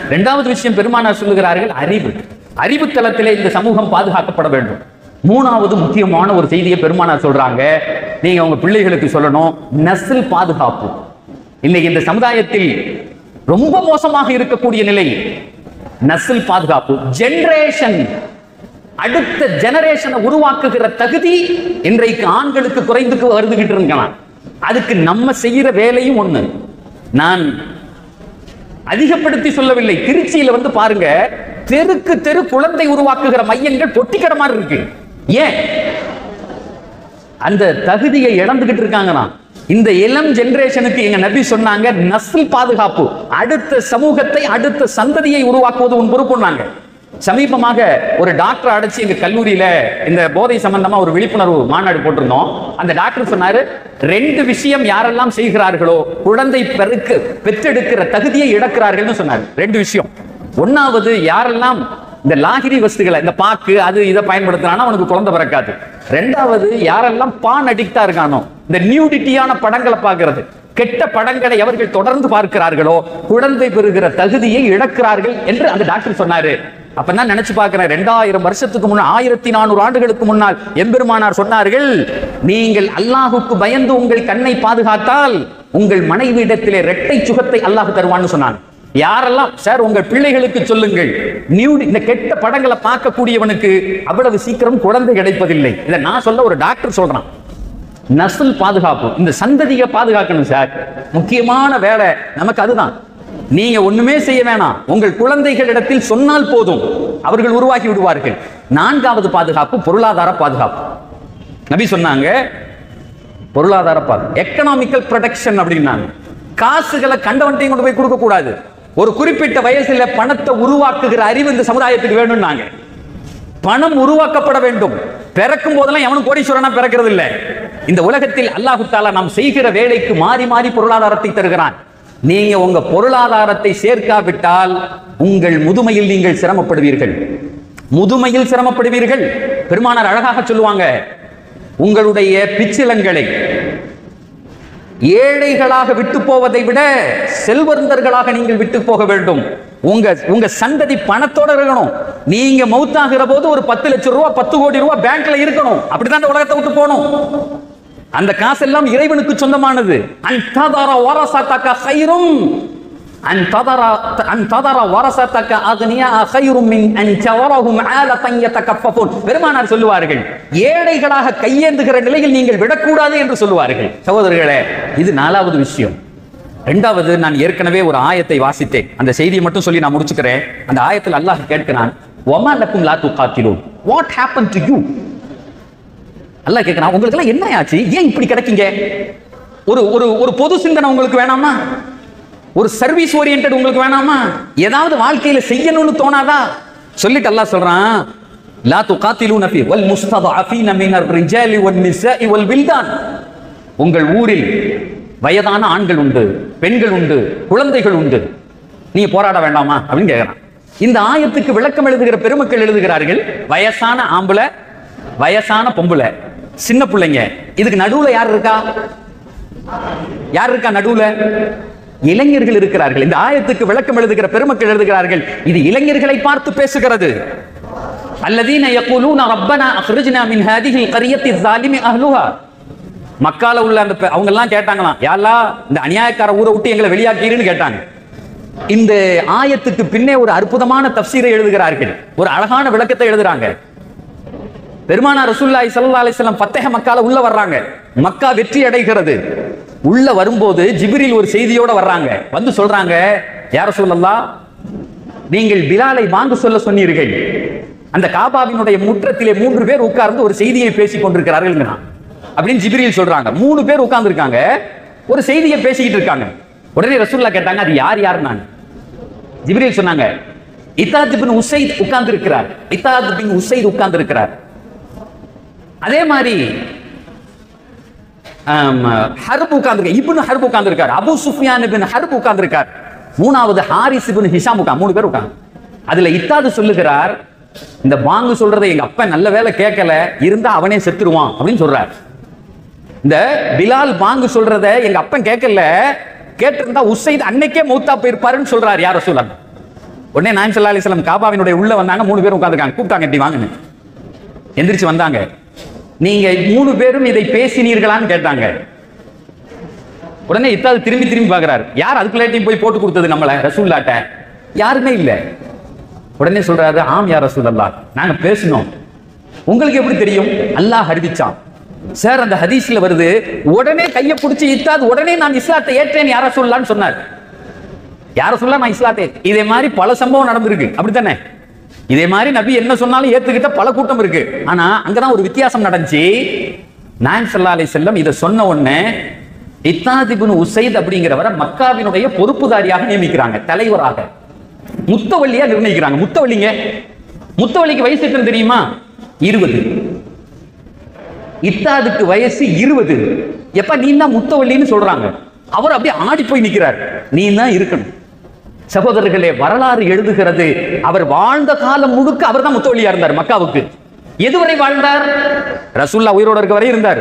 S1: இரண்டாவது விஷயம் பெருமானார் சொல்லுகிறார்கள், அறிவு. அறிவு தளத்திலே இந்த சமூகம் பாதுகாக்கப்பட வேண்டும். மூணாவது முக்கியமான ஒரு செய்தியை பெருமானார் சொல்றாங்க, நீங்க உங்க பிள்ளைகளுக்கு சொல்லணும், நஸ்ல் பாதுகாப்பு. இன்னைக்கு இந்த சமுதாயத்தில் ரொம்ப மோசமாக இருக்கக்கூடிய நிலை நஸ்ல் பாதுகாப்பு. ஜெனரேஷன், அடுத்த ஜெனரேஷனை உருவாக்குகிற தகுதி இன்றைக்கு ஆண்களுக்கு குறைந்துக்கு வருதுகிட்டு இருக்கலாம். அதுக்கு நம்ம செய்யற வேலையும் ஒண்ணு. நான் அதிகப்படுத்தி சொல்லவில்லை. திருச்சியில வந்து பாருங்க, தெருக்கு தெரு குழந்தை உருவாக்குகிற மையங்கள் பொட்டிக்கடை மாதிரி இருக்கு. ஏன்? அந்த தகுதியை இழந்துகிட்டு இருக்காங்கன்னா. இந்த இளம் ஜெனரேஷனுக்கு எங்க நபி சொன்னாங்க, நஸ்ல் பாதுகாப்பு, அடுத்த சமூகத்தை அடுத்த சந்ததியை உருவாக்குவது உன் பொறுப்புன்னாங்க. சமீபமாக ஒரு டாக்டர் அடைச்சு எங்க கல்லூரியில இந்த போதை சம்பந்தமா ஒரு விழிப்புணர்வு மாநாடு போட்டிருந்தோம். அந்த டாக்டர் சொன்னாரு, 2 விஷயம் யாரெல்லாம் செய்கிறார்களோ குழந்தை பெற்றெடுக்கிற தகுதியை இழக்கிறார்கள் சொன்னாரு. 2 விஷயம். ஒன்னாவது, யாரெல்லாம் இந்த லாகிரி வஸ்துகளை, இந்த பாக்கு அது இதை பயன்படுத்தினானா அவனுக்கு குழந்தை பிறக்காது. 2வது, யாரெல்லாம் பான் அடிக்டா இருக்கானோ, இந்த நியூடிட்டியான படங்களை பார்க்கிறது, கெட்ட படங்களை எவர்கள் தொடர்ந்து பார்க்கிறார்களோ குழந்தை பெறுகிற தகுதியை இழக்கிறார்கள் என்று அந்த டாக்டர் சொன்னாரு. அப்பதான் நினைச்சு பார்க்கிறேன், 2000 வருஷத்துக்கு முன்னால், 1400 ஆண்டுகளுக்கு முன்னால் எம்பெருமானார் சொன்னார்கள், நீங்கள் அல்லாஹுக்கு பயந்து உங்கள் கண்ணை பாதுகாத்தால் உங்கள் மனைவியிடத்திலே இரட்டை சுகத்தை அல்லாஹ் தருவான்னு சொன்னான். யாரெல்லாம் சார் உங்கள் பிள்ளைகளுக்கு சொல்லுங்கள், இந்த கெட்ட படங்களை பார்க்கக்கூடியவனுக்கு அவ்வளவு சீக்கிரம் குழந்தை கிடைப்பதில்லை. இதை நான் சொல்ல, ஒரு டாக்டர் சொல்றான். நஸ்ல் பாதுகாப்பு, இந்த சந்ததியை பாதுகாக்கணும் சார். முக்கியமான வேலை நமக்கு அதுதான். நீங்க ஒண்ணுமே செய்ய வேணாம், உங்கள் குழந்தைகளிடத்தில் சொன்னால் போதும், அவர்கள் உருவாக்கி விடுவார்கள். 4வது பாதுகாப்பு பொருளாதார பாதுகாப்பு. நபி சொன்னாங்க, பொருளாதார பாதுகாப்பு, எக்கனாமிக்கல் ப்ரொடெக்ஷன் அப்படின்னாங்க. காசுகளை கண்டவன்ட்டையும் கொண்டு போய் கொடுக்க கூடாது. ஒரு குறிப்பிட்ட வயசுல பணத்தை உருவாக்குகிற அறிவு இந்த சமுதாயத்துக்கு வேணும்னாங்க. பணம் உருவாக்கப்பட வேண்டும். பிறக்கும் போதெல்லாம் எவனும் கோடீஸ்வரனா பிறக்கிறது இல்லை. இந்த உலகத்தில் அல்லாஹ் தஆலா நாம் செய்கிற வேலைக்கு மாறி மாறி பொருளாதாரத்தை தருகிறான். நீங்க உங்க பொருளாதாரத்தை சேர்க்காவிட்டால் உங்கள் முதுமையில் நீங்கள் சிரமப்படுவீர்கள். முதுமையில் சிரமப்படுவீர்கள். பெருமானார் அழகாக சொல்லுவாங்க, உங்களுடைய பிச்சிலங்களை ஏழைகளாக விட்டு போவதை விட செல்வந்தர்களாக நீங்கள் விட்டு போக வேண்டும். உங்க சந்ததி பணத்தோட இருக்கணும். நீங்க மௌத்தாகிற போது ஒரு 10 லட்சம் ரூபாய் 10 கோடி ரூபாய் பேங்க்ல இருக்கணும். அப்படிதான் இந்த உலகத்தை விட்டு போகணும். அந்த காசெல்லாம் இறைவனுக்கு சொந்தமானது. அன்ததர வரஸதக கைரும் அன்ததர வரஸதக அக்னியா கைரும் மின் அன்தவரஹும் ஆலதன் யதகஃபஃபூன். பெருமானார் சொல்லுவார்கள், ஏழைகளாக கையேந்துகிற நிலையில் நீங்கள் விடக்கூடாது என்று சொல்லுவார்கள். சகோதரர்களே, இது 4வது விஷயம். 2வது, நான் ஏற்கனவே ஒரு ஆயத்தை வாசித்தேன். அந்த செய்தியை மட்டும் சொல்லி நான் முடிச்சுக்கிறேன். அந்த ஆயத்தில் அல்லாஹ் கேட்கிறான், வமா லக்கும் லா துகாத்திலூன், வாட் ஹேப்பன் டு யூ. அல்லாஹ் கேட்கிறான், உங்களுக்கு எல்லாம் என்ன ஆச்சு, ஏன் இப்படி கிடைக்கீங்க? ஒரு பொது சிந்தனை உங்களுக்கு வேணாமா? ஒரு சர்வீஸ் ஓரியன்டட் உங்களுக்கு வேணாமா? ஏதாவது வாழ்க்கையில செய்யணும்னு தோணாதா? சொல்லிட்டு அல்லாஹ் சொல்றான், லா துகாத்திலூன ஃபீ வல் முஸ்ததஅஃபீன மினர் ரிஜாலி வன் நிஸாஇ வல் வில்தான். உங்கள் ஊரில் வயதான ஆண்கள் உண்டு, பெண்கள் உண்டு, குழந்தைகள் உண்டு, நீங்க போராட வேண்டாமா அப்படின்னு கேட்கிறான். இந்த ஆயத்துக்கு விளக்கம் எழுதுகிற பெருமக்கள் எழுதுகிறார்கள், வயசான ஆம்பளை, வயசான பொம்பளை, சின்ன பிள்ளைங்க, இதுக்கு நடுவுல யார் இருக்கா? யார் இருக்கா நடுவுல? இளைஞர்கள் இருக்கிறார்கள். இந்த ஆயத்துக்கு விளக்கம் எழுதுகிற பெருமக்கள் எழுதுகிறார்கள், இது இளைஞர்களை பார்த்து பேசுகிறது. அல்லதீன யகூலூன ரப்பனா அக்ரிஜ்னா மின் ஹாதிஹில் கரியத்தி ஸாலிமி அஹ்லுஹா. மக்கால உள்ள அந்த அவங்க எல்லாம் கேட்டாங்களாம், யா அல்லாஹ் இந்த அநியாயக்கார ஊரை விட்டு எங்களை வெளியாக்கிருன்னு கேட்டாங்க. இந்த ஆயத்துக்கு பின்னே ஒரு அற்புதமான தஃசீரை எழுதுகிறார்கள், ஒரு அழகான விளக்கத்தை எழுதுறாங்க. பெருமானார் ரசூலுல்லாஹி ஸல்லல்லாஹு அலைஹி வஸல்லம் ஃபத்ஹ் மக்கால உள்ள வர்றாங்க. மக்கா வெற்றி அடைகிறது. உள்ள வரும்போது ஜிப்ரீல் ஒரு செய்தியோட வர்றாங்க. வந்து சொல்றாங்க, யா ரசூலல்லாஹ், நீங்கள் பிலாலை வாங்க சொல்ல சொன்னீர்கள். அந்த காபாவினுடைய முற்றத்திலே 3 பேர் உட்கார்ந்து ஒரு செய்தியை பேசிக் கொண்டிருக்கிறார்கள் அப்படின்னு ஜிப்ரீல் சொல்றாங்க. 3 பேர் உட்கார்ந்து இருக்காங்க, ஒரு செய்தியை பேசிக்கிட்டு இருக்காங்க. உடனே ரசூலுல்லாஹ் கேட்டாங்க, அது யார் யார்? நான். ஜிப்ரீல் சொன்னாங்க, இத்தாத் பின் உஸைத் உட்கார்ந்து இருக்கிறார். இத்தாத் பின் உஸைத் உட்கார்ந்து இருக்கிறார். அதே மாதிரி ஹர்ப் உட்கார்ந்து, இப்னு ஹர்ப் உட்கார்ந்து இருக்கார். அபூ சுஃபியான் இப்னு ஹர்ப் உட்கார்ந்து இருக்கார். 3வது ஹாரிஸ் இப்னு ஹிஷாம் உட்கார்ந்து, 3 பேர் உட்கார்ந்து. அதுல இத்தாது சொல்லுகிறார், இந்த பாங்கு சொல்றதை எங்க அப்பா நல்ல வேலை கேட்கல, இருந்தா அவனே செத்துருவான் அப்படின்னு சொல்றார். இந்த பிலால் பாங்கு சொல்றதை எங்க அப்பன் கேட்கல, கேட்டிருந்தா உஸைத் அன்னைக்கே மௌத்தா போயிருப்பாருன்னு சொல்றாரு. யார் ரசூலுல்லாஹ். உடனே நாயகம் ஸல்லல்லாஹு அலைஹி வஸல்லம் காபாவினுடைய உள்ள வந்தாங்க. 3 பேர் உட்கார்ந்துருக்காங்க. கூப்பிட்டாங்க, இப்படி வாங்கன்னு. எந்திரிச்சு வந்தாங்க. நீங்க 3 பேரும் இதை பேசினீர்களான்னு கேட்டாங்க. உடனே இத்தாது திரும்பி திரும்பி பார்க்கிறார். யார் அதுக்குள்ளாட்டையும் போய் போட்டு கொடுத்தது நம்மள ரசூலுல்லாஹ்ட்ட? யாருமே இல்ல. உடனே சொல்றாரு, ஆம் யா ரசூலல்லாஹ், நாங்க பேசணும். உங்களுக்கு எப்படி தெரியும்? அல்லாஹ் அறிவிச்சான். சார், அந்த ஹதீஸ்ல வருது, உடனே கையை பிடிச்சி இத்தாது உடனே நான் இஸ்லாத்தை ஏற்றேன் யார சொல்லலான்னு சொன்னார். யார சொல்ல நான் இஸ்லாத்தை. இதே மாதிரி பல சம்பவம் நடந்திருக்கு, அப்படித்தானே? இதே மாதிரி நபி என்ன சொன்னாலும் ஏத்துக்கிட்ட பல கூட்டம் இருக்கு. ஆனா அங்கதான் ஒரு வித்தியாசம் நடந்துச்சு. நாயகம் ஸல்லல்லாஹு அலைஹி வஸல்லம் இதை சொன்ன உடனே இத்தாத் இப்னு உஸைத் அப்படிங்கிறவரை மக்காவினுடைய பொறுப்புதாரியாக நியமிக்கிறாங்க, தலைவராக. முத்தவள்ளியா நிர்ணயிக்கிறாங்க. முத்தவள்ளிங்க, முத்தவள்ளிக்கு வயசு எத்தனை தெரியுமா? 20. இத்தாதுக்கு வயசு 20. எப்ப நீ தான் முத்தவள்ளின்னு சொல்றாங்க. அவர் அப்படியே ஆடி போய் நிற்கிறார். நீ தான் இருக்கணும். சகோதரர்களே, வரலாறு எழுதுகிறது, அவர் வாழ்ந்த காலம் முழுக்க அவர் தான் முத்தவள்ளியா இருந்தார் மக்காவுக்கு. எதுவரை வாழ்ந்தார்? ரசூலுல்லாஹ் உயிரோடு இருக்க வரை இருந்தார்.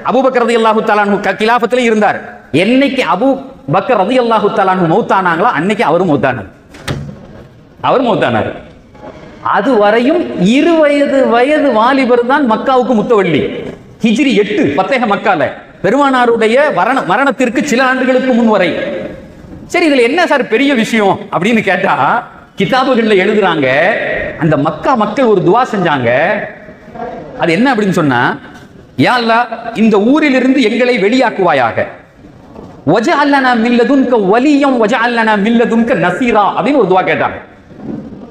S1: அபூபக்கர் ரலியல்லாஹு தஆலா அன்ஹு கிலாஃபத்திலே இருந்தார். என்னைக்கு அபூபக்கர் ரலியல்லாஹு தஆலா அன்ஹு மௌத்தானாங்களோ அன்னைக்கு அவரும் மௌத்தானார். அவர் மௌத்தானார். அது வரையும் 20 வயது வாலிபர் தான் மக்காவுக்கு முத்தவள்ளி. ஹிஜ்ரி 8 ஃபத்ஹ் மக்கால பெருமானாருடைய மரணத்திற்கு சில ஆண்டுகளுக்கு முன் வரை. சரி, இதுல என்ன சார் பெரிய விஷயம் அப்படின்னு கேட்டா, கிதாபுகள்ல எழுதுறாங்க, அந்த மக்கா மக்கள் ஒரு துவா செஞ்சாங்க. அது என்ன அப்படின்னு சொன்னா, யா அல்லாஹ், இந்த ஊரிலிருந்து எங்களை வெளியாக்குவாயாக. வஜஅல் லனா மின் லதுன்க வலியம் வஜஅல் லனா மின் லதுன்க நஸீரா அப்படின்னு ஒரு துவா கேட்டாங்க.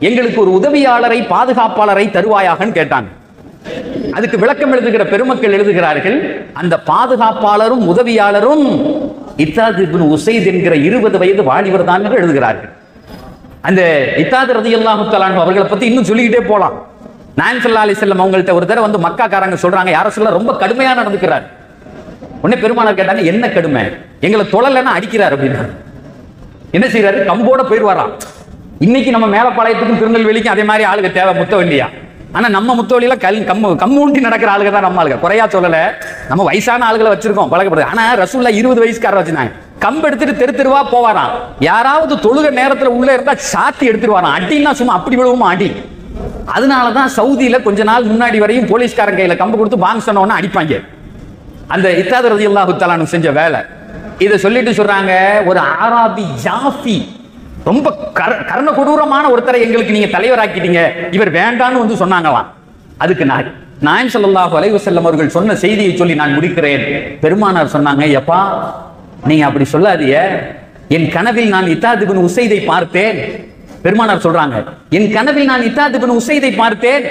S1: எங்களுக்கு ஒரு உதவியாளரை, பாதுகாப்பாளரை தருவாயாகன்னு கேட்டாங்க. அதுக்கு விளக்கம் எழுதுகிற பெருமக்கள் எழுதுகிறார்கள், அந்த பாதுகாப்பாளரும் உதவியாளரும் இத்தாத் இப்னு உஸைத் என்கிற 20 வயது வாலிபர் தான் என்று எழுதுகிறார்கள். அந்த இத்தாத் ரலியல்லாஹு தஆலா அன்ஹு அவர்களை பத்தி இன்னும் சொல்லிக்கிட்டே போலாம். நாயகம் ஸல்லல்லாஹு அலைஹி வஸல்லம் அவங்கள்ட்ட ஒரு தடவை வந்து மக்காக்காரங்க சொல்றாங்க, யார சொல்ல ரொம்ப கடுமையா நடந்துக்கிறார். உடனே பெருமானார் கேட்டாங்க, என்ன கடுமை? எங்களை தொழலைன்னா அடிக்கிறார் அப்படின்னா. என்ன செய்யறாரு? கம்போட போயிடுவாராம். இன்னைக்கு நம்ம மேலப்பாளையத்துக்கும் திருநெல்வேலிக்கும் அதே மாதிரி ஆளுங்க தேவை, முத்தவள்ளியா. ஆனா நம்ம முத்தவள்ளியில கம்மூண்டி நடக்கிற ஆளுங்க தான் நம்ம ஆளுங்க. குறையா சொல்லல, நம்ம வயசான ஆளுகளை வச்சிருக்கோம், பழக்கப்படுது. ஆனா ரசூலுல்லாஹ் 20 வயசுக்காரர் வச்சிருந்தாங்க. கம்பு எடுத்துட்டு தெரு தெருவா போவாராம். யாராவது தொழுக நேரத்துல உள்ள இருந்தா சாத்தி எடுத்துருவாராம். அடின்னா சும்மா அப்படி விழுவுமா அடி. அதனாலதான் சவுதியில கொஞ்ச நாள் முன்னாடி வரையும் போலீஸ்காரன் கையில கம்பு கொடுத்து வாங்க சொன்னோன்னு அடிப்பாங்க. அந்த இத்தாத் ரலியல்லாஹு தஆலா அன்ஹு செஞ்ச வேலை. இதை சொல்லிட்டு சொல்றாங்க, ஒரு ஆராபி ஜாஃபி, ரொம்ப கர்ண கொடூரமான ஒருத்தரை எங்களுக்கு நீங்க தலைவராக்கிட்டீங்க, இவர் வேண்டான்னு வந்து சொன்னாங்களாம். அதுக்கு நாயகம் ஸல்லல்லாஹு அலைஹி வஸல்லம் அவர்கள் சொன்ன செய்தியை சொல்லி நான் முடிக்கிறேன். பெருமானார் சொன்னாங்க, எப்பா நீங்க அப்படி சொல்லாதீங்க, என் கனவில் நான் இத்தாத் இப்னு உஸைதை பார்த்தேன். பெருமானார் சொல்றாங்க, என் கனவில் நான் இத்தாத் இப்னு உஸைதை பார்த்தேன்.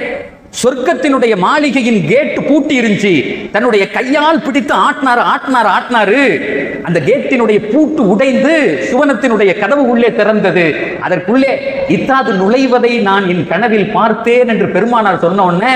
S1: சொர்க்கத்தினுடைய மாளிகையின் கேட் பூட்டி இருந்துச்சு. தன்னுடைய கையால் பிடித்து ஆட்டினாரு. அந்த கேட்டினுடைய பூட்டு உடைந்து சுவனத்தினுடைய கதவு உள்ளே திறந்தது. அதற்குள்ளே இத்தாது நுழைவதை நான் என் கனவில் பார்த்தேன் என்று பெருமானார் சொன்ன உடனே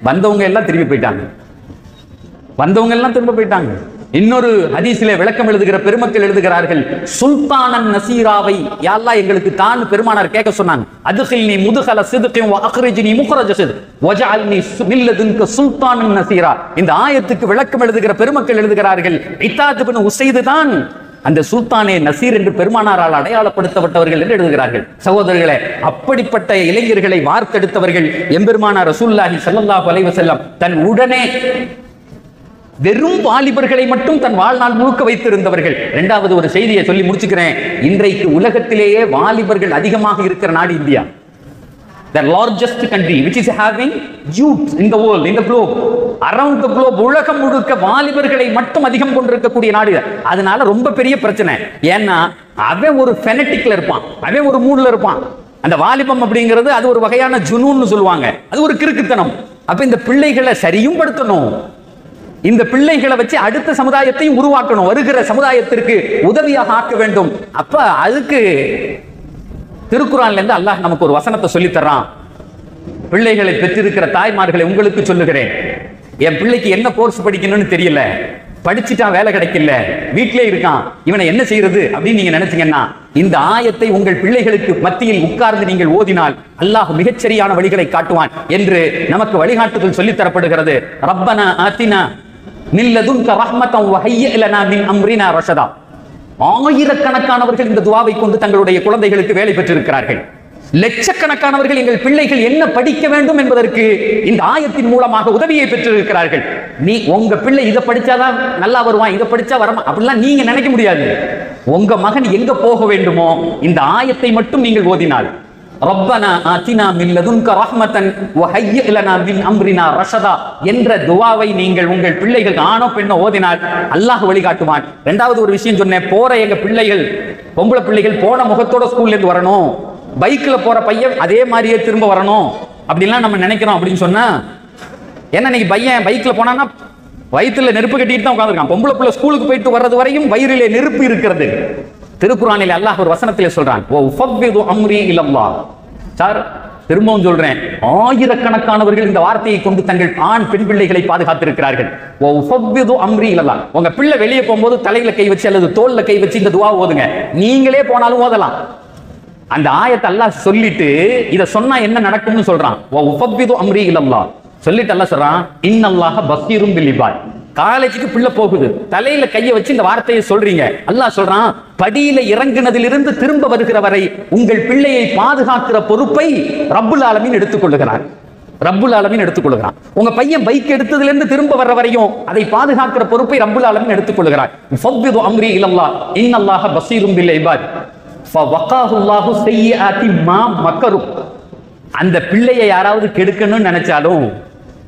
S1: வந்தவங்க எல்லாம் திரும்பி போயிட்டாங்க. இன்னொரு ஹதீஸிலே விளக்கம் எழுதுகிற பெருமக்கள் எழுதுகிறார்கள், சுல்தானன் நசீராவை யா அல்லாஹ் எங்களுக்கு தான் பெருமானார் கேட்க சொன்னாங்க. அதுகில்னி முதுகல சிதுகின் வ அக்ரிஜ்னி முக்ரஜ சித் வஜஅல்னி மின் லதுன்க சுல்தானன் நசீரா. இந்த ஆயத்துக்கு விளக்கம் எழுதுகிற பெருமக்கள் எழுதுகிறார்கள், இத்தாத் இப்னு உஸைத் தான் அந்த சுல்தானே நசீர் என்று பெருமானாரால் அடையாளப்படுத்தப்பட்டவர்கள் என்று எழுதுகிறார்கள். சகோதரர்களே, அப்படிப்பட்ட இளைஞர்களை வார்த்தெடுத்தவர்கள் எம்பெருமானார் ரசூலுல்லாஹி ஸல்லல்லாஹு அலைஹி வஸல்லம் தன் உடனே வெறும் வாலிபர்களை மட்டும் தன் வாழ்நாள் முழுக்க வைத்திருந்தவர்கள். இரண்டாவது ஒரு செய்தியை சொல்லி முடிச்சுக்கிறேன். இன்றைக்கு உலகத்திலேயே வாலிபர்கள் அதிகமாக இருக்கிற நாடு India. The largest country which is having youth in the world, in the globe, around the globe, உலகம் முழுக்க வாலிபர்களை மட்டும் அதிகம் கொண்டிருக்கக்கூடிய நாடு. அதனால ரொம்ப பெரிய பிரச்சனை. ஏன்னா அவன் ஒரு ஃபெனட்டிக்ல இருப்பான், அவன் ஒரு மூட்ல இருப்பான். அந்த வாலிபம் அப்படிங்கிறது அது ஒரு வகையான ஜுனூன்னு சொல்லுவாங்க, அது ஒரு கிறுக்குத்தனம். அப்ப இந்த பிள்ளைகளை சரியும் படுத்தணும், இந்த பிள்ளைகளை வச்சு அடுத்த சமுதாயத்தையும் உருவாக்கணும், வருகிற சமுதாயத்திற்கு உதவியாக ஆக்க வேண்டும். அப்ப அதுக்கு திருக்குறான்ல இருந்து அல்லாஹ் நமக்கு ஒரு வசனத்தை சொல்லி தர்றான். பிள்ளைகளை பெற்றிருக்கிற தாய்மார்களை உங்களுக்கு சொல்லுகிறேன், என் பிள்ளைக்கு என்ன கோர்ஸ் படிக்கணும்னு தெரியல, படிச்சுட்டான் வேலை கிடைக்கல, வீட்டிலே இருக்கான், இவனை என்ன செய்யறது அப்படின்னு நீங்க நினைச்சீங்கன்னா இந்த ஆயத்தை உங்கள் பிள்ளைகளுக்கு மத்தியில் உட்கார்ந்து நீங்கள் ஓதினால் அல்லாஹ் மிகச்சரியான வழிகளை காட்டுவான் என்று நமக்கு வழிகாட்டுதல் சொல்லித் தரப்படுகிறது. ரப்பனா ஆத்தினா மின் லதுன்க ரஹ்மத்தன் வ ஹய்யிஅ லனா மின் அம்ரினா ரஷதா. ஆயிரக்கணக்கானவர்கள் இந்த துஆவை கொண்டு தங்களுடைய குழந்தைகளுக்கு வேலை பெற்றிருக்கிறார்கள். லட்சக்கணக்கானவர்கள் எங்கள் பிள்ளைகள் என்ன படிக்க வேண்டும் என்பதற்கு இந்த ஆயத்தின் மூலமாக உதவியை பெற்றிருக்கிறார்கள். நீ உங்க பிள்ளை இதை படிச்சாதான் நல்லா வருவான், இதை படிச்சா வரமா அப்படிலாம் நீங்க நினைக்க முடியாது. உங்க மகன் எங்க போக வேண்டுமோ இந்த ஆயத்தை மட்டும் நீங்கள் ஓதினால், ரப்பனா ஆத்தினா மின் லதுன்க ரஹ்மத்தன் வ ஹய்யிஅ லனா மின் அம்ரினா ரஷதா என்ற துஆவை நீங்கள் உங்கள் பிள்ளைகள் ஆணோ பெண்ணோ ஓதினால் அல்லாஹ் வழிகாட்டுவான். இரண்டாவது ஒரு விஷயம் சொன்னேன், போற எங்க பிள்ளைகள் பொம்பளை பிள்ளைகள் போன முகத்தோட ஸ்கூல்ல இருந்து வரணும், பைக்ல போற பையன் அதே மாதிரியே திரும்ப வரணும் அப்படின்லாம் நம்ம நினைக்கிறோம். அப்படின்னு சொன்னா என்ன, நீங்க பையன் பைக்ல போனான்னா வயிற்றுல நெருப்பு கட்டிட்டு தான் உட்காந்துருக்கான். பொம்பளை பிள்ளை ஸ்கூலுக்கு போயிட்டு வர்றது வரையும் வயிறிலே நெருப்பு இருக்கிறது. திருக்குறானில் அல்லாஹ் ஒரு வசனத்திலே சொல்றான், ஓ உஃபவ்விது அம்ரி இலல்லாஹ். சார் திரும்பவும் சொல்றேன், ஆயிரக்கணக்கானவர்கள் இந்த வார்த்தையை கொண்டு தங்கள் ஆண் பெண் பிள்ளைகளை பாதுகாத்திருக்கிறார்கள். ஓ உஃபவ்விது அம்ரி இலல்லாஹ். உங்க பிள்ளை வெளியே போகும்போது தலையில கை வச்சு அல்லது தோல்ல கை வச்சு இந்த துஆ ஓதுங்க. நீங்களே போனாலும் ஓதலாம். அந்த ஆயத்தை அல்லாஹ் சொல்லிட்டு இத சொன்னா என்ன நடக்கும்னு சொல்றான். வ உஃபவ்விது அம்ரி இலல்லாஹ் சொல்லிட்டு அல்லாஹ் சொல்றான், இன்னல்லாஹ பஸீரும் பில் இபாத். காலேஜுக்கு பிள்ளை போகுது, தலையில கையை வச்சு இந்த வார்த்தையை சொல்றீங்க. அல்லாஹ் சொல்றான், படியில இறங்குனதிலிருந்து திரும்ப வருகிற வரை உங்கள் பிள்ளையை பாதுகாக்கிற பொறுப்பை ரப்புல் ஆலமீன் எடுத்துக்கொள்ளுகிறார். ரப்புல் ஆலமீன் எடுத்துக்கொள்கிறான். உங்க பையன் பைக் எடுத்ததுல இருந்து திரும்ப வர்ற வரையும் அதை பாதுகாக்கிற பொறுப்பை ரப்புல் ஆலமீன் எடுத்துக்கொள்கிறார். உஃபவ்விது அம்ரி இலல்லாஹ் இன்னல்லாஹ பஸீரும் பில் இபாத் ஃபவகாஹு அல்லாஹு ஸய்யிஆத்தி மா மக்கரு. அந்த பிள்ளையை யாராவது கெடுக்கணும்னு நினைச்சாலும்,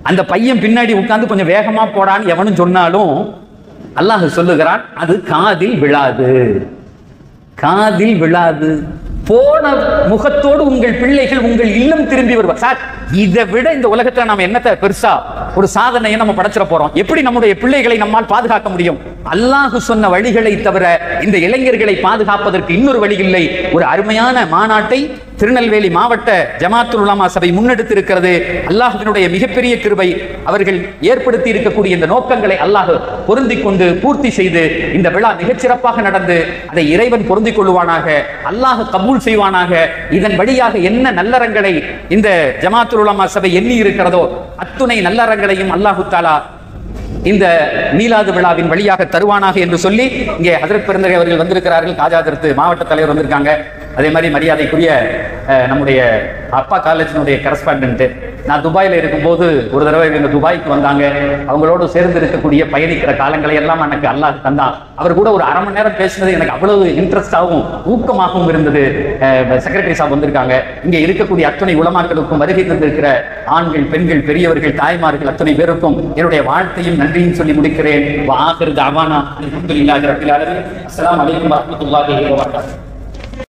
S1: அந்த பையன் பின்னாடி உட்கார்ந்து கொஞ்சம் வேகமா போடான்னு எவனும் சொன்னாலும் அல்லாஹ் சொல்லுகிறான், அது காதில் விழாது, காதில் விழாது. போன முகத்தோடு உங்கள் பிள்ளைகள் உங்கள் இல்லம் திரும்பி வருவார். சார் இதை விட இந்த உலகத்துல நாம என்னத்தை பெருசா ஒரு சாதனையை நம்ம படைச்சிட போறோம்? எப்படி நம்முடைய பிள்ளைகளை நம்மால் பாதுகாக்க முடியும்? அல்லாஹ் சொன்ன வழிகளை தவிர இந்த இளைஞர்களை பாதுகாப்பதற்கு இன்னொரு வழி இல்லை. ஒரு அருமையான மாநாட்டை திருநெல்வேலி மாவட்ட ஜமாத்துல் உலமா சபை முன்னெடுத்திருக்கிறது. அல்லாஹ்வினுடைய மிகப்பெரிய கிருபை, அவர்கள் ஏற்படுத்தி இருக்கக்கூடிய இந்த நோக்கங்களை அல்லாஹ் பொருந்திக் கொண்டு பூர்த்தி செய்து இந்த விழா மிகச்சிறப்பாக நடந்து அதை இறைவன் பொருந்திக் கொள்வானாக, அல்லாஹ் கபூல் செய்வானாக. இதன் வழியாக என்ன நல்லறங்களை இந்த ஜமாத்துல் உலமா சபை எண்ணி இருக்கிறதோ அத்துணை நல்லறங்களையும் அல்லாஹு தஆலா இந்த மீலாது விழாவின் வழியாக தருவானாக என்று சொல்லி இங்கே ஹஜ்ரத் பெருந்தகை அவர்கள் வந்திருக்கிறார்கள். காஜா ஹஜ்ரத் மாவட்ட தலைவர் வந்திருக்காங்க. அதே மாதிரி மரியாதைக்குரிய நம்முடைய அப்பா காலேஜினுடைய கரஸ்பாண்டன்ட், நான் துபாயில் இருக்கும்போது ஒரு தடவை இவங்க துபாய்க்கு வந்தாங்க. அவங்களோடு சேர்ந்து இருக்கக்கூடிய பயணிக்கிற காலங்களை எல்லாம் எனக்கு அல்லாஹ் தந்தான். அவர் கூட ஒரு அரை மணி நேரம் பேசினது எனக்கு அவ்வளவு இன்ட்ரெஸ்டாகவும் ஊக்கமாகவும் இருந்தது. செக்ரட்டரி சாப் வந்திருக்காங்க. இங்கே இருக்கக்கூடிய அத்துணை உலமாக்களுக்கும் வருகை தந்திருக்கிற ஆண்கள், பெண்கள், பெரியவர்கள், தாய்மார்கள் அத்துணை பேருக்கும் என்னுடைய வாழ்த்தையும் நன்றியும் சொல்லி முடிக்கிறேன். வ ஆகிரு தஅவானா அல்ஹம்துலில்லாஹி ரப்பில் ஆலமீன். அஸ்ஸலாமு அலைக்கும் வரஹ்மத்துல்லாஹி வ பரகாத்துஹு.